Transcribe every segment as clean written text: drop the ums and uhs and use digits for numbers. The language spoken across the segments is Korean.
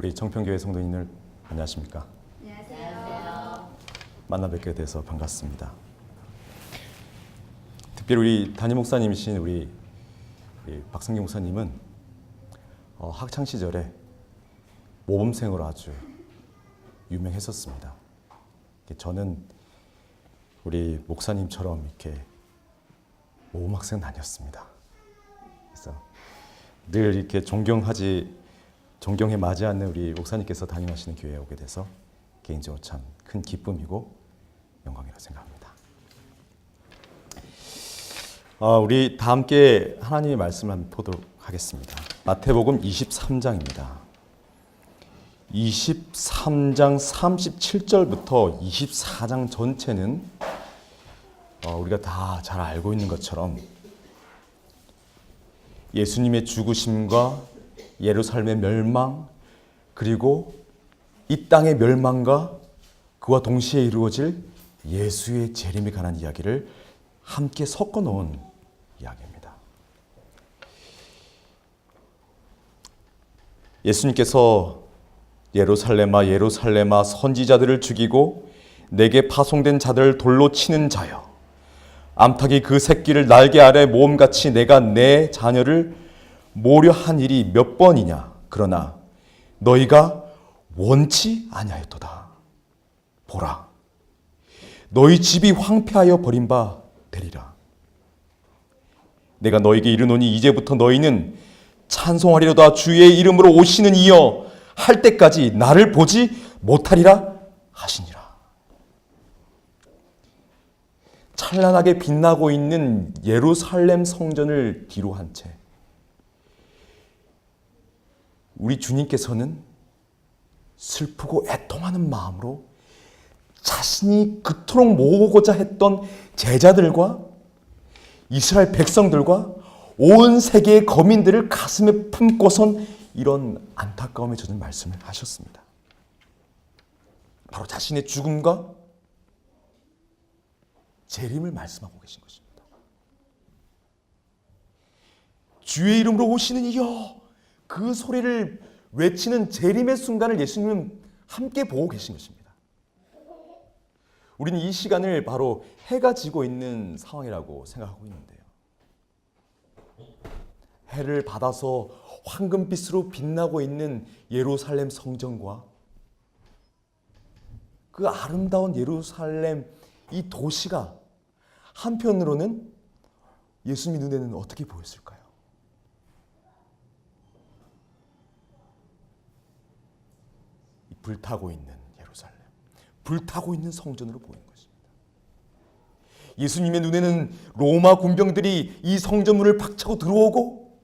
우리 정평교회 성도님들 안녕하십니까? 안녕하세요. 만나 뵙게 돼서 반갑습니다. 특별히 우리 담임 목사님이신 우리 박성기 목사님은 학창 시절에 모범생으로 아주 유명했었습니다. 저는 우리 목사님처럼 이렇게 모범학생은 아니었습니다. 그래서 늘 이렇게 존경해 마지 않는 우리 목사님께서 담임하시는 교회에 오게 돼서 개인적으로 참 큰 기쁨이고 영광이라고 생각합니다. 우리 다 함께 하나님의 말씀을 한번 보도록 하겠습니다. 마태복음 23장입니다. 23장 37절부터 24장 전체는 우리가 다 잘 알고 있는 것처럼 예수님의 죽으심과 예루살렘의 멸망, 그리고 이 땅의 멸망과 그와 동시에 이루어질 예수의 재림에 관한 이야기를 함께 섞어 놓은 이야기입니다. 예수님께서 예루살렘아 예루살렘아 선지자들을 죽이고 내게 파송된 자들을 돌로 치는 자여, 암탉이 그 새끼를 날개 아래 모험같이 내가 내 자녀를 모려 한 일이 몇 번이냐. 그러나 너희가 원치 아니하였도다. 보라, 너희 집이 황폐하여 버린 바 되리라. 내가 너희에게 이르노니 이제부터 너희는 찬송하리로다. 주의 이름으로 오시는 이여 할 때까지 나를 보지 못하리라 하시니라. 찬란하게 빛나고 있는 예루살렘 성전을 뒤로 한 채 우리 주님께서는 슬프고 애통하는 마음으로 자신이 그토록 모으고자 했던 제자들과 이스라엘 백성들과 온 세계의 거민들을 가슴에 품고선 이런 안타까움에 젖은 말씀을 하셨습니다. 바로 자신의 죽음과 재림을 말씀하고 계신 것입니다. 주의 이름으로 오시는 이여, 그 소리를 외치는 재림의 순간을 예수님은 함께 보고 계신 것입니다. 우리는 이 시간을 바로 해가 지고 있는 상황이라고 생각하고 있는데요. 해를 받아서 황금빛으로 빛나고 있는 예루살렘 성전과 그 아름다운 예루살렘 이 도시가 한편으로는 예수님 눈에는 어떻게 보였을까요? 불타고 있는 예루살렘, 불타고 있는 성전으로 보이는 것입니다. 예수님의 눈에는 로마 군병들이 이 성전문을 박차고 들어오고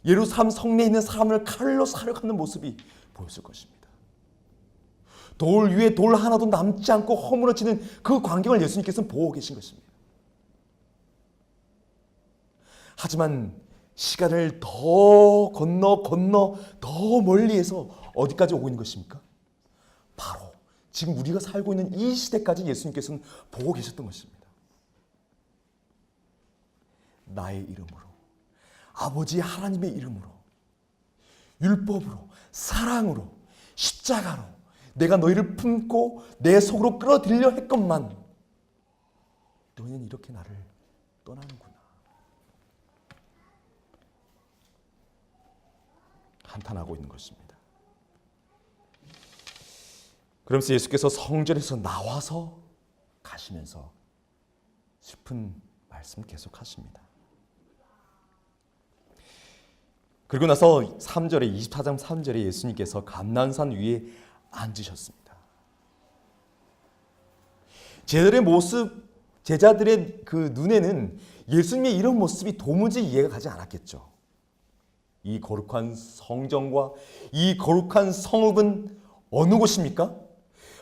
예루살렘 성내에 있는 사람을 칼로 사려가는 모습이 보였을 것입니다. 돌 위에 돌 하나도 남지 않고 허물어지는 그 광경을 예수님께서는 보고 계신 것입니다. 하지만 시간을 더 건너 더 멀리에서 어디까지 오고 있는 것입니까? 바로 지금 우리가 살고 있는 이 시대까지 예수님께서는 보고 계셨던 것입니다. 나의 이름으로, 아버지 하나님의 이름으로, 율법으로, 사랑으로, 십자가로 내가 너희를 품고 내 속으로 끌어들려 했건만 너희는 이렇게 나를 떠나는구나. 한탄하고 있는 것입니다. 그러면서 예수께서 성전에서 나와서 가시면서 슬픈 말씀 계속하십니다. 그리고 나서 3절에 24장 3절에 예수님께서 감난산 위에 앉으셨습니다. 제자들의 그 눈에는 예수님의 이런 모습이 도무지 이해가 가지 않았겠죠. 이 거룩한 성전과 이 거룩한 성읍은 어느 곳입니까?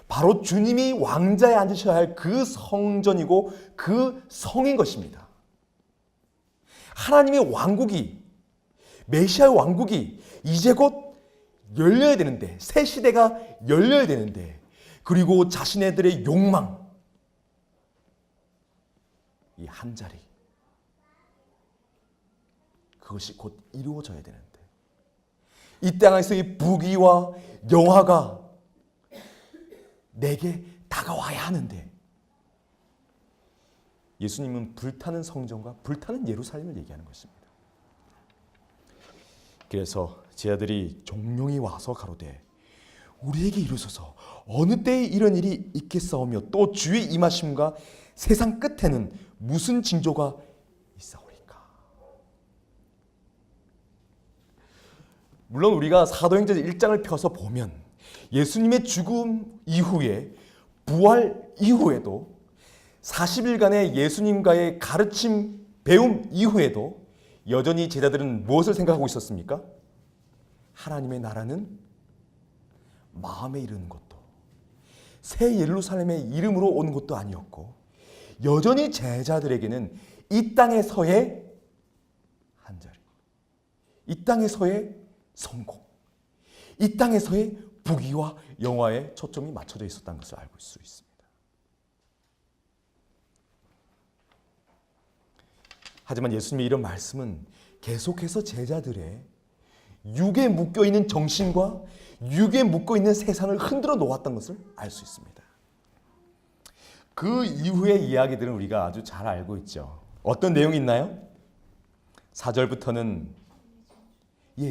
바로 주님이 왕자에 앉으셔야 할 그 성전이고 그 성인 것입니다. 하나님의 왕국이, 메시아의 왕국이 이제 곧 열려야 되는데, 새 시대가 열려야 되는데, 그리고 자신들의 욕망, 이 한 자리, 그것이 곧 이루어져야 되는데 이 땅에서의 부귀와 영화가 내게 다가와야 하는데 예수님은 불타는 성전과 불타는 예루살렘을 얘기하는 것입니다. 그래서 제자들이 종용이 와서 가로되 우리에게 이루소서 어느 때에 이런 일이 있겠사오며 또 주의 임하심과 세상 끝에는 무슨 징조가 있사오리까. 물론 우리가 사도행전 1장을 펴서 보면 예수님의 죽음 이후에 부활 이후에도 40일간의 예수님과의 가르침 배움 이후에도 여전히 제자들은 무엇을 생각하고 있었습니까? 하나님의 나라는 마음에 이르는 것도 새 예루살렘의 이름으로 오는 것도 아니었고 여전히 제자들에게는 이 땅에서의 한자리, 이 땅에서의 성공, 이 땅에서의 부귀와 영화에 초점이 맞춰져 있었다는 것을 알고 수 있습니다. 하지만 예수님의 이런 말씀은 계속해서 제자들의 육에 묶여있는 정신과 육에 묶여있는 세상을 흔들어 놓았던 것을 알 수 있습니다. 그 이후의 이야기들은 우리가 아주 잘 알고 있죠. 어떤 내용이 있나요? 4절부터는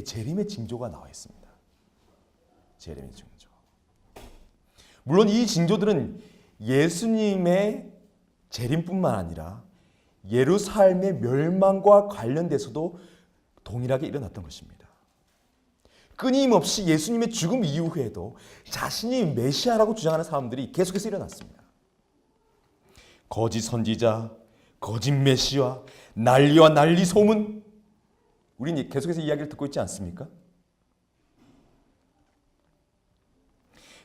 재림의 징조가 나와 있습니다. 재림의 징조. 물론 이 징조들은 예수님의 재림뿐만 아니라 예루살렘의 멸망과 관련돼서도 동일하게 일어났던 것입니다. 끊임없이 예수님의 죽음 이후에도 자신이 메시아라고 주장하는 사람들이 계속해서 일어났습니다. 거짓 선지자, 거짓 메시아, 난리와 난리 소문. 우리는 계속해서 이야기를 듣고 있지 않습니까?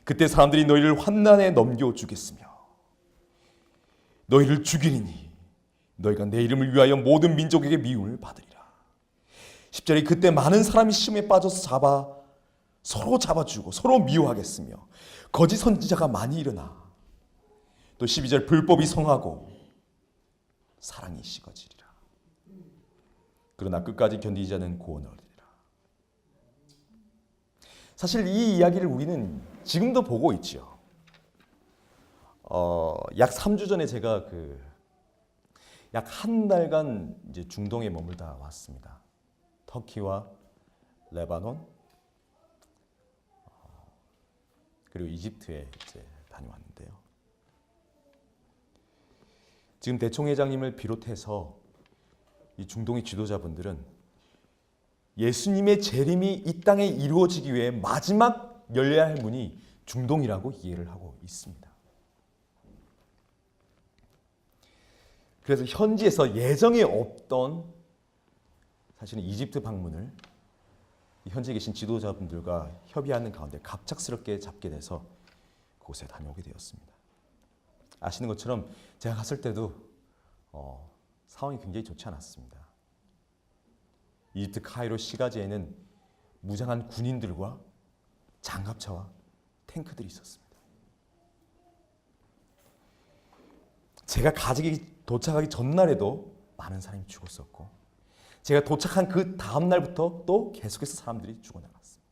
그때 사람들이 너희를 환난에 넘겨주겠으며 너희를 죽이리니 너희가 내 이름을 위하여 모든 민족에게 미움을 받으리라. 10절에 그때 많은 사람이 시험에 빠져서 서로 잡아주고 서로 미워하겠으며 거짓 선지자가 많이 일어나 또 12절 불법이 성하고 사랑이 식어지리라. 그러나 끝까지 견디지 않는 구원을 얻으리라. 사실 이 이야기를 우리는 지금도 보고 있죠. 약 3주 전에 제가 약 한 달간 이제 중동에 머물다 왔습니다. 터키와 레바논 그리고 이집트에 이제 다녀왔는데요. 지금 대총회장님을 비롯해서 이 중동의 지도자분들은 예수님의 재림이 이 땅에 이루어지기 위해 마지막 열려야 할 문이 중동이라고 이해를 하고 있습니다. 그래서 현지에서 예정에 없던 사실은 이집트 방문을 현지에 계신 지도자분들과 협의하는 가운데 갑작스럽게 잡게 돼서 그곳에 다녀오게 되었습니다. 아시는 것처럼 제가 갔을 때도 상황이 굉장히 좋지 않았습니다. 이집트 카이로 시가지에는 무장한 군인들과 장갑차와 탱크들이 있었습니다. 제가 도착하기 전날에도 많은 사람이 죽었었고 제가 도착한 그 다음 날부터 또 계속해서 사람들이 죽어나갔습니다.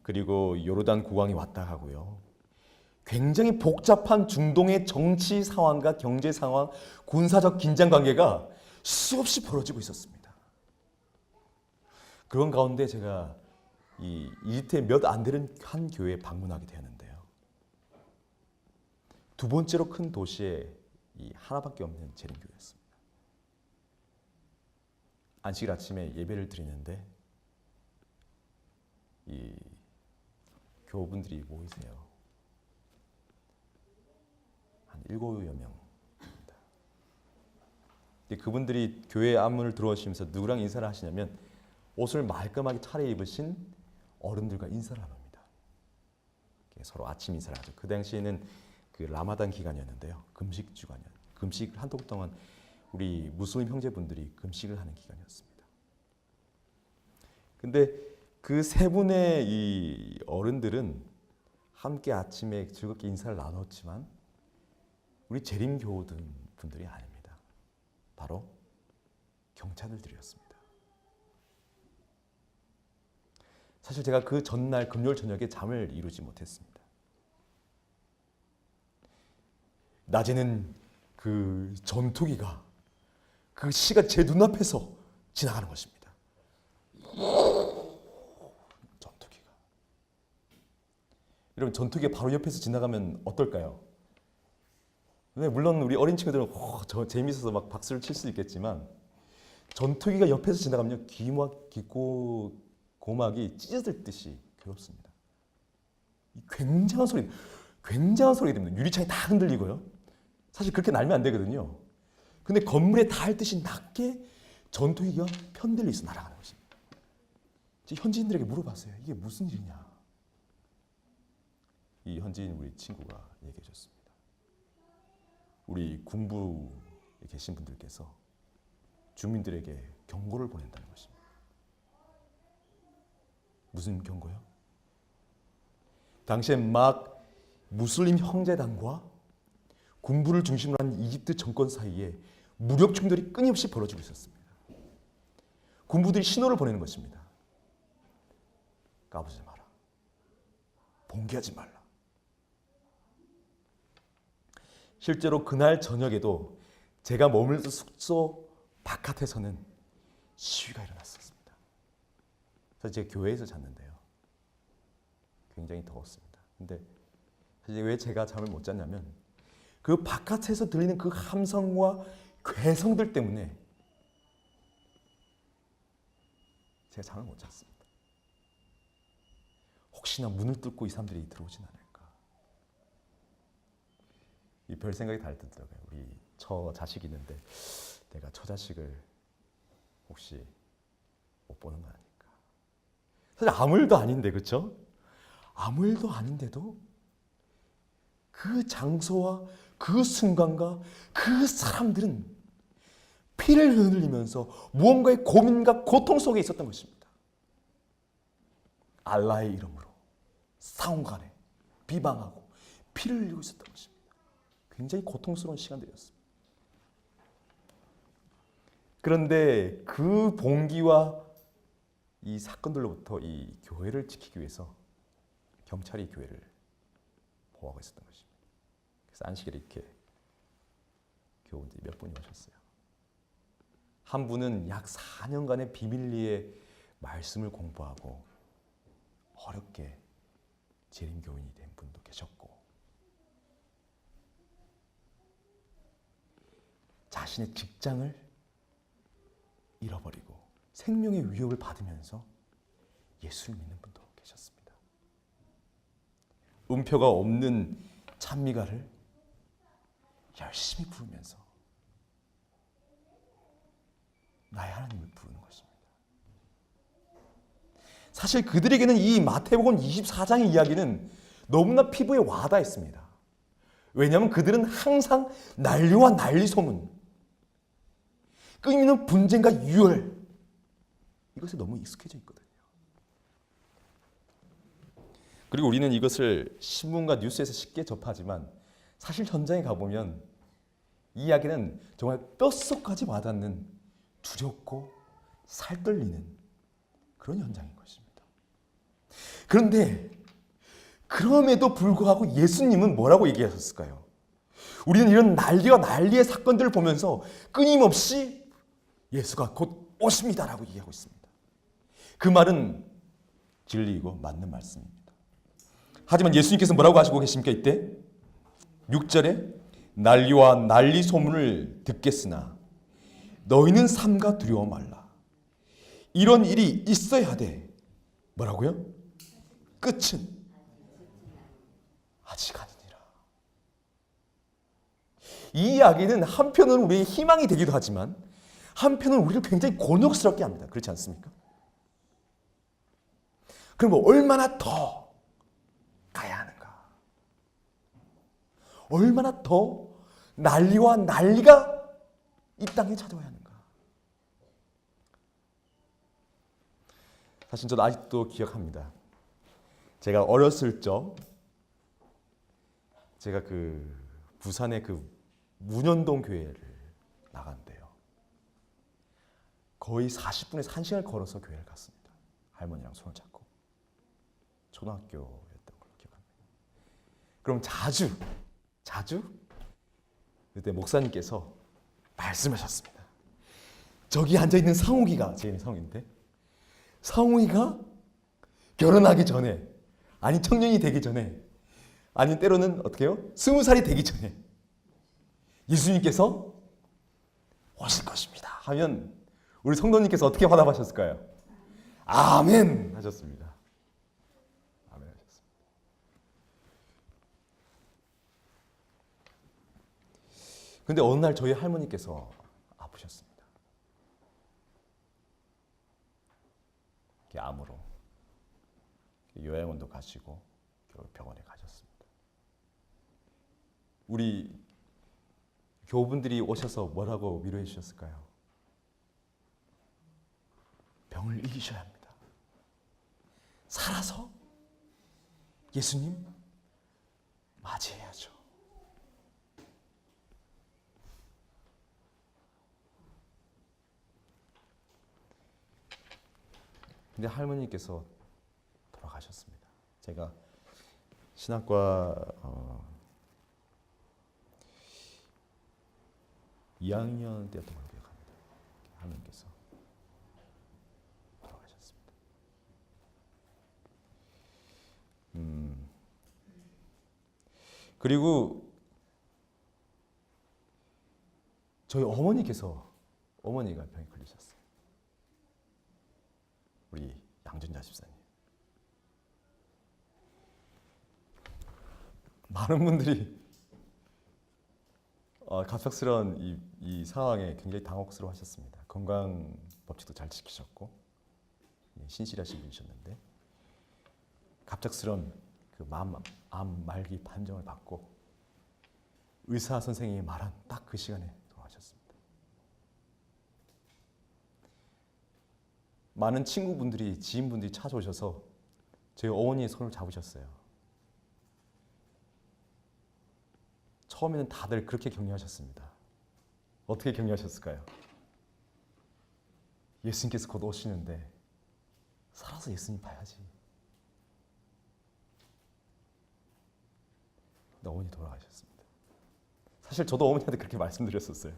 그리고 요르단 국왕이 왔다 가고요. 굉장히 복잡한 중동의 정치 상황과 경제 상황, 군사적 긴장 관계가 수없이 벌어지고 있었습니다. 그런 가운데 제가 이 이집트의 몇 안 되는 한 교회에 방문하게 되었는데요. 두 번째로 큰 도시에 이 하나밖에 없는 재림교회였습니다. 안식일 아침에 예배를 드리는데 이 교우분들이 모이세요. 한 7여 명입니다. 그분들이 교회 앞문을 들어오시면서 누구랑 인사를 하시냐면 옷을 말끔하게 차려입으신 어른들과 인사를 합니다. 서로 아침 인사를 하죠. 그 당시에는 그 라마단 기간이었는데요. 금식 주간이었어요. 금식 한독 동안 우리 무슬림 형제분들이 금식을 하는 기간이었습니다. 근데 그 세 분의 이 어른들은 함께 아침에 즐겁게 인사를 나눴지만 우리 재림 교우들 분들이 아닙니다. 바로 경찰들이었습니다. 사실 제가 그 전날 금요일 저녁에 잠을 이루지 못했습니다. 낮에는 그 전투기가 그 시가 제 눈앞에서 지나가는 것입니다. 전투기가. 여러분, 전투기가 바로 옆에서 지나가면 어떨까요? 네, 물론 우리 어린 친구들은 저 재미있어서 막 박수를 칠 수 있겠지만 전투기가 옆에서 지나가면 고막이 찢어질 듯이 괴롭습니다. 굉장한 소리가 됩니다. 유리창이 다 흔들리고요. 사실 그렇게 날면 안 되거든요. 근데 건물에 닿을 듯이 낮게 전투기가 편들리서 날아가는 것입니다. 현지인들에게 물어봤어요. 이게 무슨 일이냐? 이 현지인 우리 친구가 얘기해 줬습니다. 우리 군부에 계신 분들께서 주민들에게 경고를 보낸다는 것입니다. 무슨 경고요? 당시에 막 무슬림 형제당과 군부를 중심으로 한 이집트 정권 사이에 무력 충돌이 끊임없이 벌어지고 있었습니다. 군부들이 신호를 보내는 것입니다. 까부지 마라. 봉기하지 말라. 실제로 그날 저녁에도 제가 머물던 숙소 바깥에서는 시위가 일어났었습니다. 그래서 제가 교회에서 잤는데요. 굉장히 더웠습니다. 근데 사실 왜 제가 잠을 못 잤냐면 그 바깥에서 들리는 그 함성과 괴성들 때문에 제가 잠을 못 잤습니다. 혹시나 문을 뚫고 이 사람들이 들어오진 않을까. 이 별 생각이 다 들더라고요. 우리 처 자식이 있는데 내가 처 자식을 혹시 못 보는 거 아닐까. 사실 아무 일도 아닌데, 그렇죠? 아무 일도 아닌데도 그 장소와 그 순간과 그 사람들은 피를 흘리면서 무언가의 고민과 고통 속에 있었던 것입니다. 알라의 이름으로 상호간에 비방하고 피를 흘리고 있었던 것입니다. 굉장히 고통스러운 시간들이었습니다. 그런데 그 봉기와 이 사건들로부터 이 교회를 지키기 위해서 경찰이 교회를 보호하고 있었던 것입니다. 그래서 안식일에 이렇게 교우들이 몇 분이 오셨어요. 한 분은 약 4년간의 비밀리에 말씀을 공부하고 어렵게 재림교인이 된 분도 계셨고, 자신의 직장을 잃어버리고 생명의 위협을 받으면서 예수를 믿는 분도 계셨습니다. 음표가 없는 찬미가를 열심히 부르면서 나의 하나님을 부르는 것입니다. 사실 그들에게는 이 마태복음 24장의 이야기는 너무나 피부에 와닿았습니다. 왜냐하면 그들은 항상 난리와 난리 소문, 끊이는 분쟁과 유혈, 이것에 너무 익숙해져 있거든요. 그리고 우리는 이것을 신문과 뉴스에서 쉽게 접하지만 사실 현장에 가보면 이 이야기는 정말 뼛속까지 와닿는 두렵고 살떨리는 그런 현장인 것입니다. 그런데 그럼에도 불구하고 예수님은 뭐라고 얘기하셨을까요? 우리는 이런 난리와 난리의 사건들을 보면서 끊임없이 예수가 곧 오십니다라고 얘기하고 있습니다. 그 말은 진리이고 맞는 말씀입니다. 하지만 예수님께서 뭐라고 하시고 계십니까? 이때 6절에 난리와 난리 소문을 듣겠으나 너희는 삼가 두려워 말라. 이런 일이 있어야 하되 뭐라고요? 끝은 아직 아니니라. 이 이야기는 한편으로는 우리의 희망이 되기도 하지만 한편으로는 우리를 굉장히 곤욕스럽게 합니다. 그렇지 않습니까? 그럼 얼마나 더 가야 하는가? 얼마나 더 난리와 난리가 이 땅에 찾아와야 하는가? 사실 저도 아직도 기억합니다. 제가 어렸을 적 제가 그 부산의 그 문현동 교회를 나갔는데요. 거의 40분에서 1시간을 걸어서 교회를 갔습니다. 할머니랑 손을 잡고. 초등학교였던 걸로 기억합니다. 그럼 자주 그때 목사님께서 말씀하셨습니다. 저기 앉아있는 상욱이가, 제 이름이 상욱인데, 상욱이가 결혼하기 전에, 아니 청년이 되기 전에, 아니 때로는 어떻게 해요? 20살이 되기 전에 예수님께서 오실 것입니다 하면 우리 성도님께서 어떻게 화답하셨을까요? 아멘 하셨습니다. 아멘 하셨습니다. 근데 어느 날 저희 할머니께서 아프셨습니다. 암으로 요양원도 가시고 결국 병원에 가셨습니다. 우리 교우분들이 오셔서 뭐라고 위로해 주셨을까요? 병을 이기셔야 합니다. 살아서 예수님 맞이해야죠. 근데 할머니께서 돌아가셨습니다. 제가 신학과 2학년 때였던 걸로 기억합니다. 할머니께서 돌아가셨습니다. 그리고 저희 어머니가 병에 걸리셨어요. 우리 양준자 집사님. 많은 분들이 갑작스러운 이 상황에 굉장히 당혹스러워하셨습니다. 건강 법칙도 잘 지키셨고 신실하신 분이셨는데 갑작스러운 그 암 말기 판정을 받고 의사 선생님이 말한 딱 그 시간에 돌아가셨습니다. 많은 친구분들이 지인분들이 찾아오셔서 저희 어머니의 손을 잡으셨어요. 처음에는 다들 그렇게 격려하셨습니다. 어떻게 격려하셨을까요? 예수님께서 곧 오시는데 살아서 예수님 봐야지. 근데 어머니 돌아가셨습니다. 사실 저도 어머니한테 그렇게 말씀드렸었어요.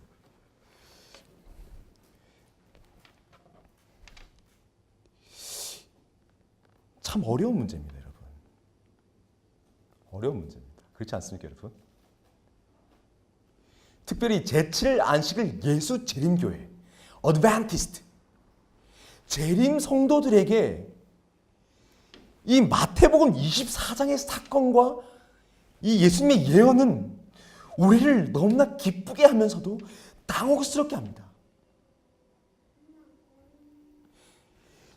참 어려운 문제입니다, 여러분. 어려운 문제입니다. 그렇지 않습니까, 여러분? 특별히 제7일 안식일 예수 재림교회 어드벤티스트 재림 성도들에게 이 마태복음 24장의 사건과 이 예수님의 예언은 우리를 너무나 기쁘게 하면서도 당혹스럽게 합니다.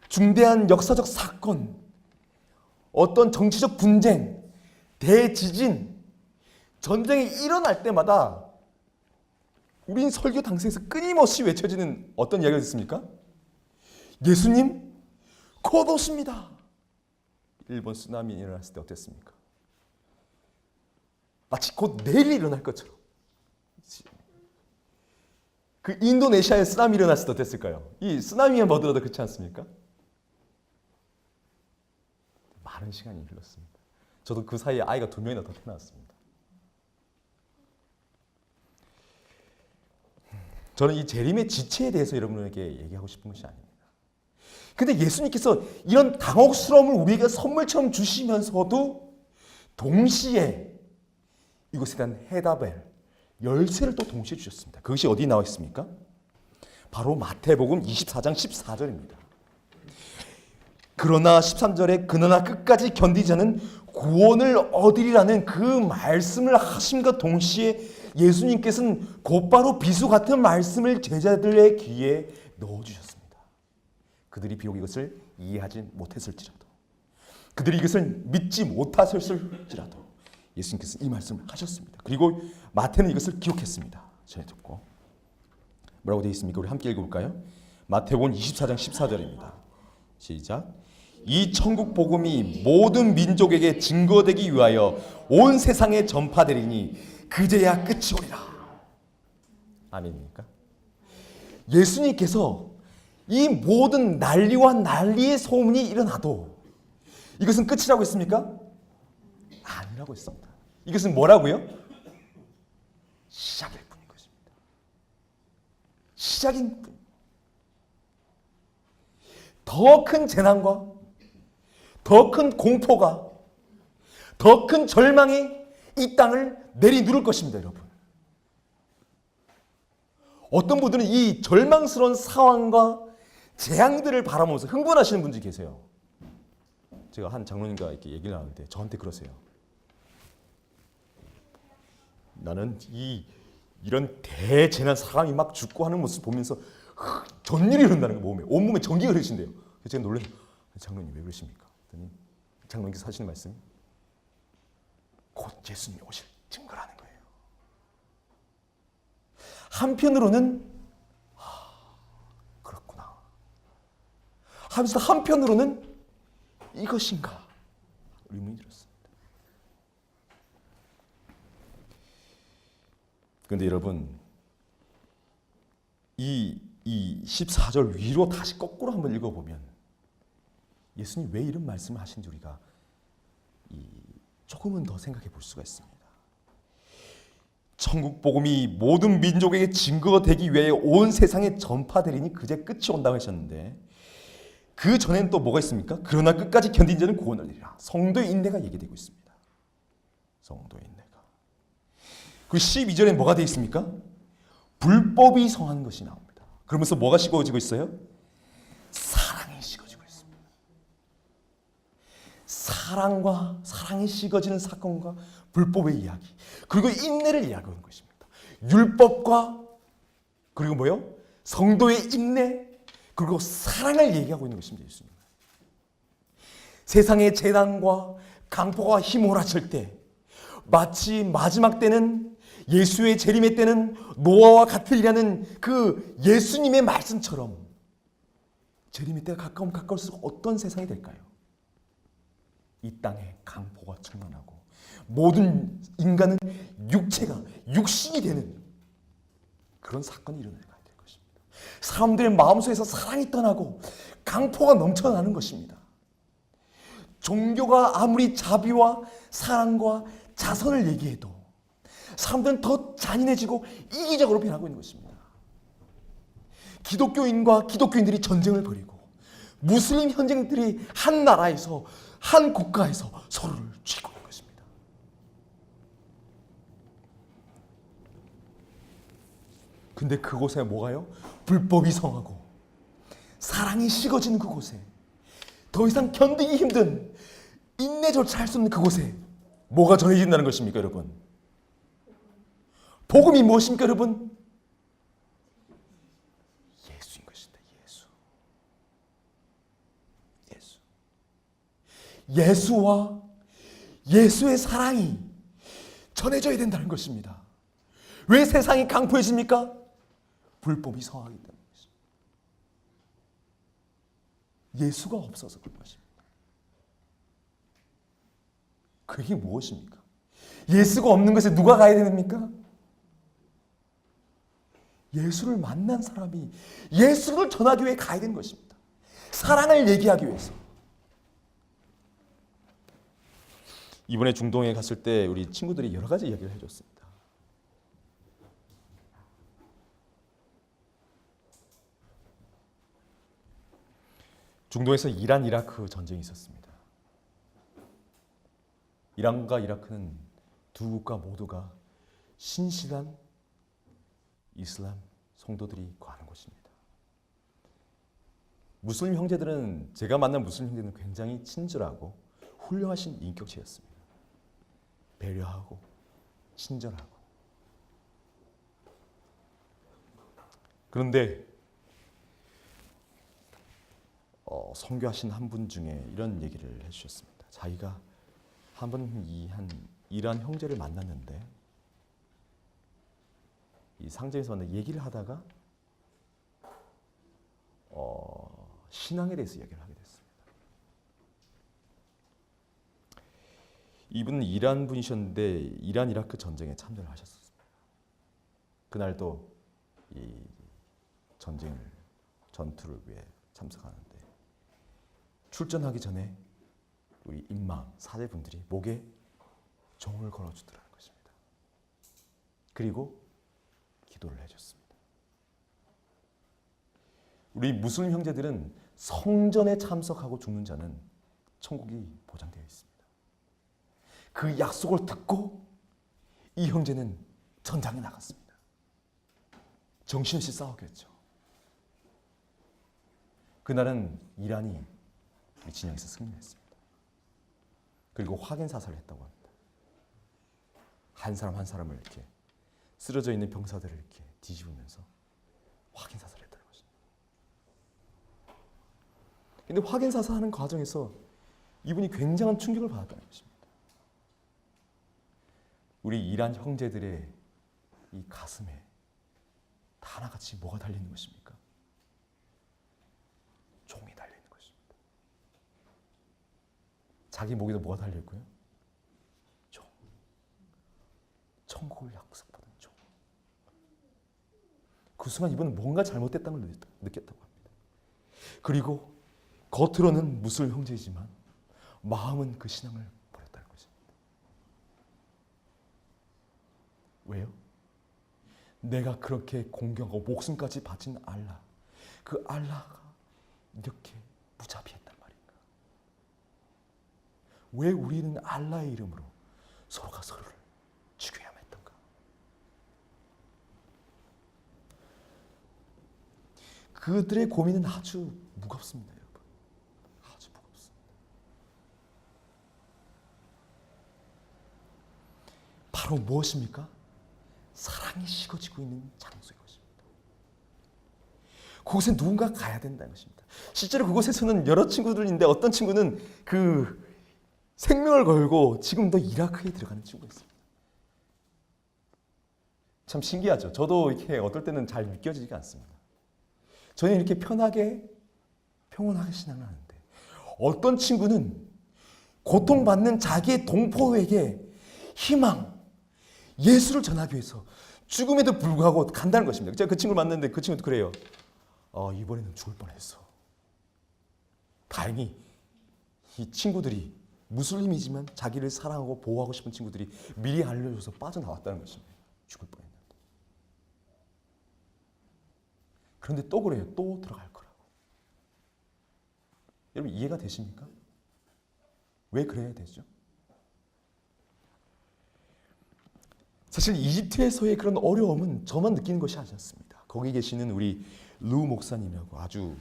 중대한 역사적 사건, 어떤 정치적 분쟁, 대지진, 전쟁이 일어날 때마다 우린 설교 당시에서 끊임없이 외쳐지는 어떤 이야기가 있습니까? 예수님 곧 오십니다. 일본 쓰나미 일어났을 때 어땠습니까? 마치 곧 내일 일어날 것처럼. 그 인도네시아에 쓰나미 일어났을 때 어땠을까요? 이 쓰나미에 머들어도 그렇지 않습니까? 많은 시간이 흘렀습니다. 저도 그 사이에 아이가 2명이나 더 태어났습니다. 저는 이 재림의 지체에 대해서 여러분에게 얘기하고 싶은 것이 아닙니다. 근데 예수님께서 이런 당혹스러움을 우리에게 선물처럼 주시면서도 동시에 이것에 대한 해답을, 열쇠를 또 동시에 주셨습니다. 그것이 어디 나와 있습니까? 바로 마태복음 24장 14절입니다. 그러나 13절에 그러나 끝까지 견디지 않은 구원을 얻으리라는 그 말씀을 하심과 동시에 예수님께서는 곧바로 비수 같은 말씀을 제자들의 귀에 넣어주셨습니다. 그들이 비록 이것을 이해하지 못했을지라도, 그들이 이것을 믿지 못하셨을지라도 예수님께서 이 말씀을 하셨습니다. 그리고 마태는 이것을 기록했습니다. 전에 듣고 뭐라고 되어 있습니까? 우리 함께 읽어볼까요? 마태복음 24장 14절입니다. 시작. 이 천국 복음이 모든 민족에게 증거되기 위하여 온 세상에 전파되리니 그제야 끝이 오리라. 아멘입니까? 예수님께서 이 모든 난리와 난리의 소문이 일어나도 이것은 끝이라고 했습니까? 아니라고 했습니다. 이것은 뭐라고요? 시작일 뿐인 것입니다. 시작인 뿐. 더 큰 재난과 더 큰 공포가 더 큰 절망이 이 땅을 내리누를 것입니다, 여러분. 어떤 분들은 이 절망스러운 상황과 재앙들을 바라보면서 흥분하시는 분들이 계세요. 제가 한 장로님과 이렇게 얘기를 나누는데 저한테 그러세요. 나는 이런 대재난 사람이 막 죽고 하는 모습 보면서 전율이 흐른다는 거 몸에 온몸에 전기가 흐르신대요. 그래서 제가 놀라서 장로님 왜 그러십니까? 그랬더니 장로님께서 하시는 말씀이 곧 예수님이 오실 증거라는 거예요. 한편으로는 그렇구나 하면서 한편으로는 이것인가 의문이 들었습니다. 그런데 여러분 이 14절 위로 다시 거꾸로 한번 읽어보면 예수님이 왜 이런 말씀을 하신지 우리가 조금은 더 생각해 볼 수가 있습니다. 천국 복음이 모든 민족에게 증거가 되기 위해 온 세상에 전파되리니 그제 끝이 온다고 하셨는데 그 전에는 또 뭐가 있습니까? 그러나 끝까지 견딘 자는 구원을 얻으리라. 성도의 인내가 얘기되고 있습니다. 성도의 인내가. 그 12절에 뭐가 되어 있습니까? 불법이 성한 것이 나옵니다. 그러면서 뭐가 식어지고 있어요? 사랑이 식어지고 있습니다. 사랑이 식어지는 사건과 불법의 이야기 그리고 인내를 이야기하는 것입니다. 율법과 그리고 뭐요? 성도의 인내 그리고 사랑을 얘기하고 있는 것입니다. 예수님. 세상의 재난과 강포가 휘몰아칠 때 마치 마지막 때는 예수의 재림의 때는 노아와 같으리라는 그 예수님의 말씀처럼 재림의 때가 가까우면 가까울수록 어떤 세상이 될까요? 이 땅에 강포가 충만하고 모든 인간은 육신이 되는 그런 사건이 일어나야 될 것입니다. 사람들의 마음속에서 사랑이 떠나고 강포가 넘쳐나는 것입니다. 종교가 아무리 자비와 사랑과 자선을 얘기해도 사람들은 더 잔인해지고 이기적으로 변하고 있는 것입니다. 기독교인과 기독교인들이 전쟁을 벌이고 무슬림 현쟁들이 한 나라에서 한 국가에서 서로를 쥐고 있는 것입니다. 근데 그곳에 뭐가요? 불법이 성하고 사랑이 식어진 그곳에 더 이상 견디기 힘든 인내조차 할 수 없는 그곳에 뭐가 전해진다는 것입니까, 여러분? 복음이 무엇입니까, 여러분? 예수인 것입니다. 예수. 예수와 예수의 사랑이 전해져야 된다는 것입니다. 왜 세상이 강포해집니까? 불법이 성하기 때문에. 예수가 없어서 그런 것입니다. 그게 무엇입니까? 예수가 없는 것에 누가 가야 됩니까? 예수를 만난 사람이 예수를 전하기 위해 가야 되는 것입니다. 사랑을 얘기하기 위해서. 이번에 중동에 갔을 때 우리 친구들이 여러 가지 이야기를 해줬습니다. 중동에서 이란 이라크 전쟁이 있었습니다. 이란과 이라크는 두 국가 모두가 신실한 이슬람 성도들이 거하는 곳입니다. 무슬림 형제들은 제가 만난 무슬림 형제들은 굉장히 친절하고 훌륭하신 인격체였습니다. 배려하고 친절하고. 그런데 선교하신 한 분 중에 이런 얘기를 해주셨습니다. 자기가 한 이란 형제를 만났는데 이 상점에서 얘기를 하다가 신앙에 대해서 얘기를 하게 됐습니다. 이분은 이란 분이셨는데 이란 이라크 전쟁에 참전을 하셨습니다. 그날도 이 전쟁을 전투를 위해 참석하는데 출전하기 전에 우리 임마 사제분들이 목에 종을 걸어주더라는 것입니다. 그리고 기도를 해줬습니다. 우리 무슬림 형제들은 성전에 참석하고 죽는 자는 천국이 보장되어 있습니다. 그 약속을 듣고 이 형제는 전장에 나갔습니다. 정신없이 싸우겠죠. 그날은 이란이 우리 진영에서 승리했습니다. 그리고 확인 사살을 했다고 합니다. 한 사람 한 사람을 이렇게 쓰러져 있는 병사들을 이렇게 뒤집으면서 확인 사살을 했다는 것입니다. 근데 확인 사살하는 과정에서 이분이 굉장한 충격을 받았다는 것입니다. 우리 이란 형제들의 이 가슴에 다 하나같이 뭐가 달리는 것입니까? 종이 달리는 것입니다. 자기 목에도 뭐가 달려있고요? 종. 천국을 약속받은 종. 그 순간 이분은 뭔가 잘못됐다는 걸 느꼈다고 합니다. 그리고 겉으로는 무슬 형제이지만 마음은 그 신앙을 버렸다는 것입니다. 왜요? 내가 그렇게 공경하고 목숨까지 바친 알라, 그 알라가 이렇게 무자비했단 말인가? 왜 우리는 알라의 이름으로 서로가 서로를 죽여야만 했던가? 그들의 고민은 아주 무겁습니다, 여러분. 아주 무겁습니다. 바로 무엇입니까? 사랑이 식어지고 있는 장소인 것입니다. 그곳에 누군가 가야 된다는 것입니다. 실제로 그곳에서는 여러 친구들인데 어떤 친구는 그 생명을 걸고 지금도 이라크에 들어가는 친구가 있습니다. 참 신기하죠. 저도 이렇게 어떨 때는 잘 믿겨지지가 않습니다. 저는 이렇게 편하게 평온하게 신앙을 하는데 어떤 친구는 고통받는 자기의 동포에게 희망, 예수를 전하기 위해서 죽음에도 불구하고 간다는 것입니다. 제가 그 친구를 만났는데 그 친구도 그래요. 이번에는 죽을 뻔했어. 다행히 이 친구들이 무슬림이지만 자기를 사랑하고 보호하고 싶은 친구들이 미리 알려줘서 빠져나왔다는 것입니다. 죽을 뻔했는데. 그런데 또 그래요. 또 들어갈 거라고. 여러분 이해가 되십니까? 왜 그래야 되죠? 사실 이집트에서의 그런 어려움은 저만 느끼는 것이 아니었습니다. 거기 계시는 우리 루 목사님이라고 아주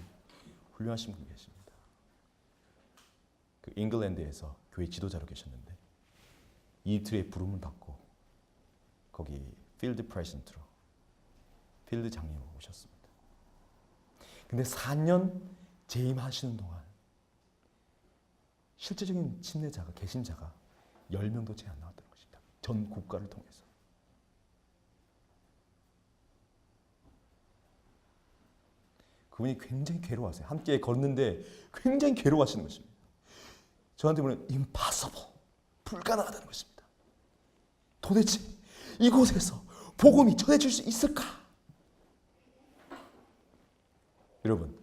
훌륭하신 분이 계십니다. 그 잉글랜드에서 교회 지도자로 계셨는데 이집트의 부름을 받고 거기 필드 프레젠트로 필드 장로로 오셨습니다. 근데 4년 재임하시는 동안 실제적인 침례자가 개신자가 10명도 채 안 나왔다는 것입니다. 전 국가를 통해서. 그분이 굉장히 괴로워하세요. 함께 걷는데 굉장히 괴로워하시는 것입니다. 저한테 보면 impossible, 불가능하다는 것입니다. 도대체 이곳에서 복음이 전해질 수 있을까? 여러분,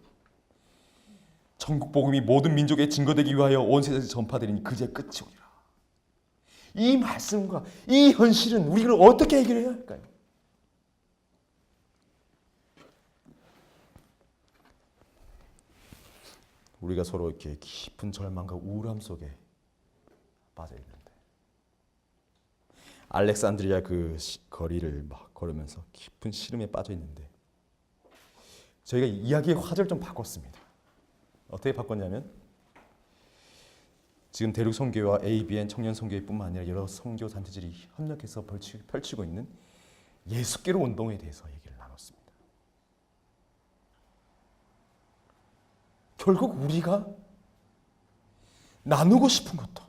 천국 복음이 모든 민족에 증거되기 위하여 온 세상에 전파되리니 그제 끝이 오리라. 이 말씀과 이 현실은 우리가 어떻게 해결해야 할까요? 우리가 서로 이렇게 깊은 절망과 우울함 속에 빠져 있는데 알렉산드리아 그 거리를 막 걸으면서 깊은 시름에 빠져 있는데 저희가 이야기의 화제를 좀 바꿨습니다. 어떻게 바꿨냐면 지금 대륙 선교회와 ABN 청년 선교회뿐만 아니라 여러 선교 단체들이 협력해서 펼치고 있는 예수께로 운동에 대해서 얘기를 나눴습니다. 결국 우리가 나누고 싶은 것도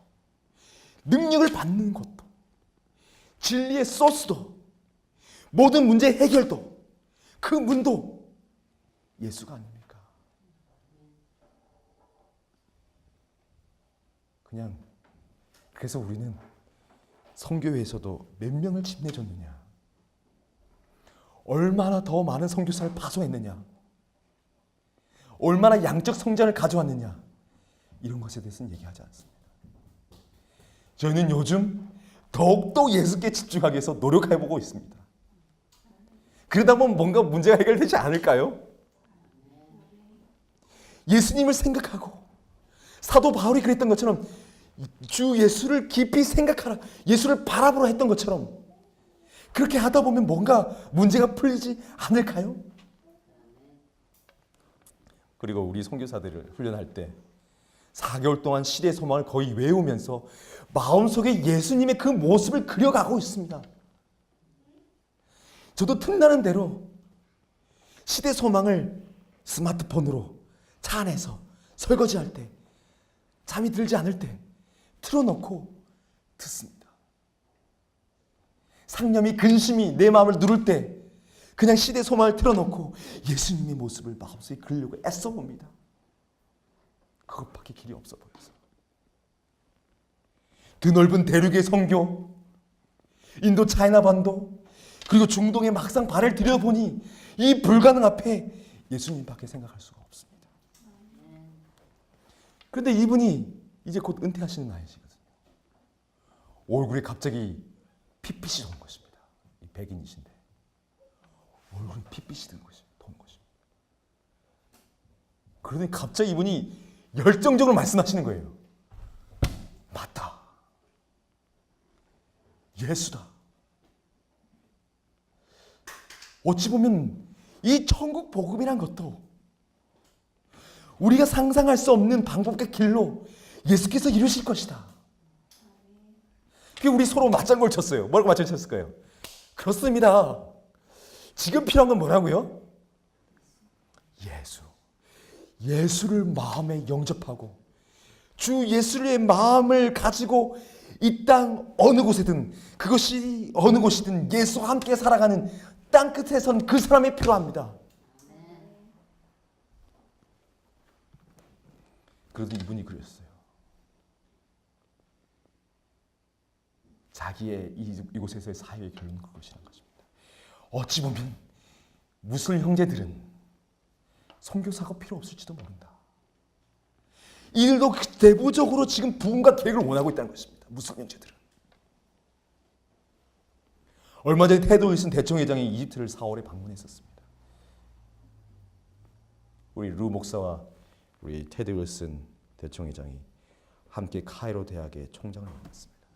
능력을 받는 것도 진리의 소스도 모든 문제 해결도 그 문도 예수가 아닙니까? 그냥 그래서 우리는 선교회에서도 몇 명을 침례줬느냐, 얼마나 더 많은 선교사를 파송했느냐, 얼마나 양적 성장을 가져왔느냐, 이런 것에 대해서는 얘기하지 않습니다. 저희는 요즘 더욱더 예수께 집중하기 위해서 노력해보고 있습니다. 그러다 보면 뭔가 문제가 해결되지 않을까요? 예수님을 생각하고, 사도 바울이 그랬던 것처럼 주 예수를 깊이 생각하라, 예수를 바라보라 했던 것처럼 그렇게 하다 보면 뭔가 문제가 풀리지 않을까요? 그리고 우리 선교사들을 훈련할 때 4개월 동안 시대 소망을 거의 외우면서 마음속에 예수님의 그 모습을 그려가고 있습니다. 저도 틈나는 대로 시대 소망을 스마트폰으로 차 안에서 설거지할 때, 잠이 들지 않을 때 틀어놓고 듣습니다. 상념이 근심이 내 마음을 누를 때 그냥 시대 소망을 틀어놓고 예수님의 모습을 마음속에 그리려고 애써봅니다. 그것밖에 길이 없어 보여서. 드넓은 대륙의 선교, 인도 차이나 반도, 그리고 중동에 막상 발을 들여보니 이 불가능 앞에 예수님밖에 생각할 수가 없습니다. 그런데 이분이 이제 곧 은퇴하시는 나이시거든요. 얼굴에 갑자기 핏빛이 도는 것입니다. 백인이신데 얼굴에 핏빛이 도는 것입니다. 그러더니 갑자기 이분이 열정적으로 말씀하시는 거예요. 맞다. 예수다. 어찌 보면 이 천국 복음이란 것도 우리가 상상할 수 없는 방법과 길로 예수께서 이루실 것이다. 그게 우리 서로 맞장구를 쳤어요. 뭐라고 맞장구 쳤을까요? 그렇습니다. 지금 필요한 건 뭐라고요? 예수. 예수를 마음에 영접하고 주 예수의 마음을 가지고 이 땅 어느 곳에든, 그것이 어느 곳이든 예수와 함께 살아가는 땅 끝에선 그 사람이 필요합니다. 그래도 이분이 그랬어요. 자기의 이곳에서의 사회의 결론은 그것이란 것입니다. 어찌 보면 무슬 형제들은 선교사가 필요 없을지도 모른다. 이들도 내부적으로 지금 부흥과 계획을 원하고 있다는 것입니다. 무슬 형제들은. 얼마 전에 테드 윌슨 대총회장이 이집트를 4월에 방문했었습니다. 우리 루 목사와 우리 테드 윌슨 대총회장이 함께 카이로 대학의 총장을 만났습니다.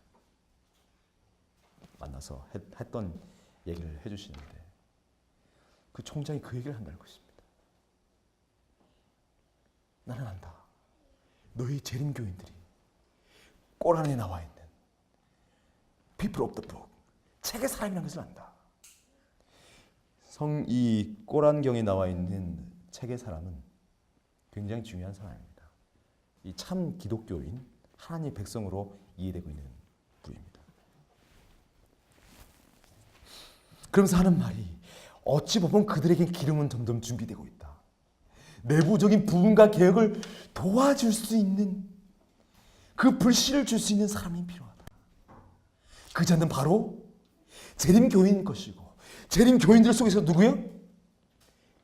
만나서 했던 얘기를 해주시는데 그 총장이 그 얘기를 한다는 것입니다. 나는 안다. 너희 재림교인들이 꼬란에 나와 있는 People of the Book, 책의 사람이라는 것을 안다. 이 꼬란경에 나와 있는 책의 사람은 굉장히 중요한 사람입니다. 이 참 기독교인 하나님의 백성으로 이해되고 있는 부류입니다. 그러면서 하는 말이 어찌 보면 그들에게 기름은 점점 준비되고 있다. 내부적인 부흥과 개혁을 도와줄 수 있는 그 불씨를 줄 수 있는 사람이 필요하다. 그 자는 바로 재림교인일 것이고 재림 교인들 속에서 누구요?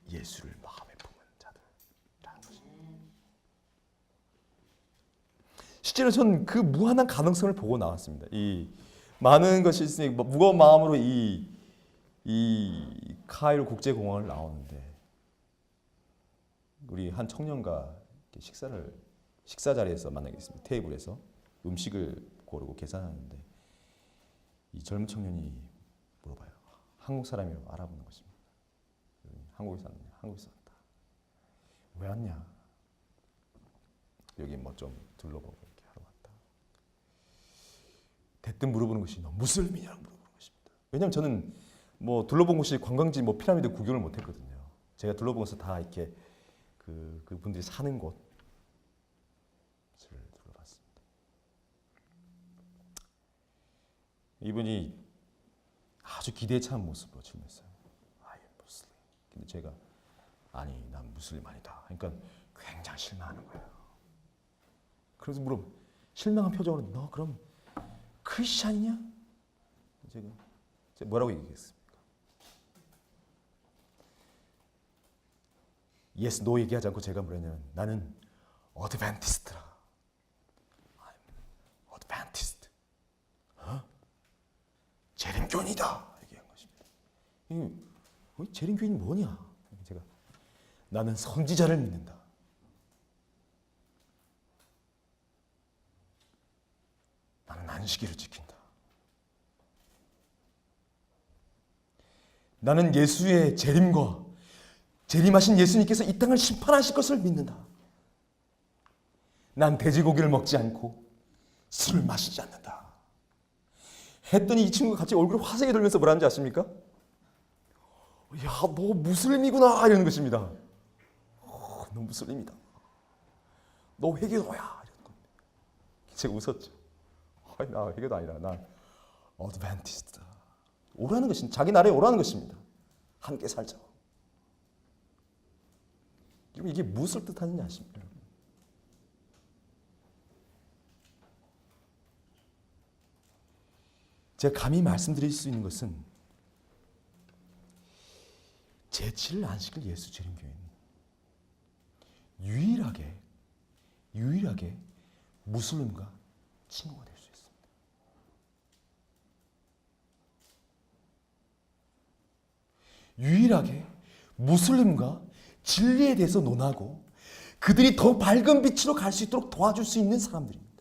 예수를 마음에 품은 자들이라는 것입니다. 실제로 전 그 무한한 가능성을 보고 나왔습니다. 이 많은 것이 있으니 무거운 마음으로 이 카이로 국제공항을 나오는데 우리 한 청년과 식사 자리에서 만나겠습니다. 테이블에서 음식을 고르고 계산하는데 이 젊은 청년이 물어봐요. 한국 사람이라고 알아보는 것입니다. 한국에서 왔느냐? 한국에서 왔다. 왜 왔냐? 여기 뭐 좀 둘러보고 이렇게 하러 왔다. 대뜸 물어보는 것이 너 무슬림이냐고 물어보는 것입니다. 왜냐하면 저는 뭐 둘러본 곳이 관광지 뭐 피라미드 구경을 못했거든요. 제가 둘러본 곳은 다 이렇게 그 분들이 사는 곳을 둘러봤습니다. 이분이 아주 기대에 찬 모습으로 질문했어요. I am Muslim. 근데 제가 아니 난 무슬림 아니다. 그러니까 굉장히 실망하는 거예요. 그래서 실망한 표정으로 너 그럼 크리스찬이냐? 제가 뭐라고 얘기했습니까? yes, no 얘기하지 않고 제가 뭐랬냐면 나는 어드벤티스트라. I'm 어드벤티스트. 재림교인이다. 얘기한 것입니다. 이 재림교인이 뭐냐? 제가 나는 선지자를 믿는다. 나는 안식일을 지킨다. 나는 예수의 재림과 재림하신 예수님께서 이 땅을 심판하실 것을 믿는다. 난 돼지고기를 먹지 않고 술을 마시지 않는다. 했더니 이 친구가 갑자기 얼굴이 화색이 돌면서 뭐라는지 아십니까? 야, 너 무슬림이구나 이러는 것입니다. 너 무슬림이다. 너 회개도야 이러는 겁니다. 제가 웃었죠. 나 회개도 아니라 난 어드벤티스트다. 오라는 것입니다. 자기 나라에 오라는 것입니다. 함께 살자. 이게 무엇을 뜻하는지 아십니까? 제가 감히 말씀드릴 수 있는 것은 제7일 안식일 예수 재림교회는 유일하게 무슬림과 친구가 될 수 있습니다. 유일하게 무슬림과 진리에 대해서 논하고 그들이 더 밝은 빛으로 갈 수 있도록 도와줄 수 있는 사람들입니다.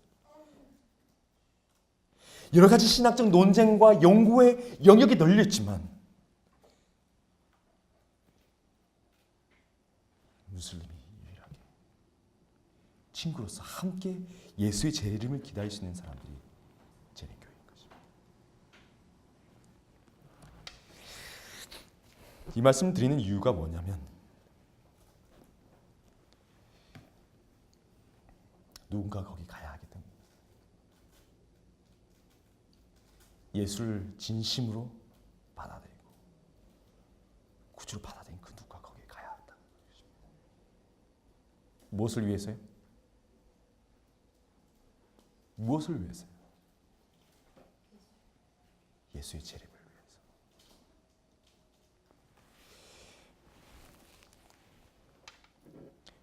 여러 가지 신학적 논쟁과 연구의 영역이 널렸지만 무슬림이 유일하게 친구로서 함께 예수의 재림을 기다릴 수 있는 사람들이 재림교회인 것입니다. 이 말씀을 드리는 이유가 뭐냐면 누군가 거기 가야 하기 때문에 예수를 진심으로 받아들이고 구주로 받아들인 그 누가 거기에 가야 한다는 것입니다. 무엇을 위해서요? 무엇을 위해서요? 예수의 재림을 위해서.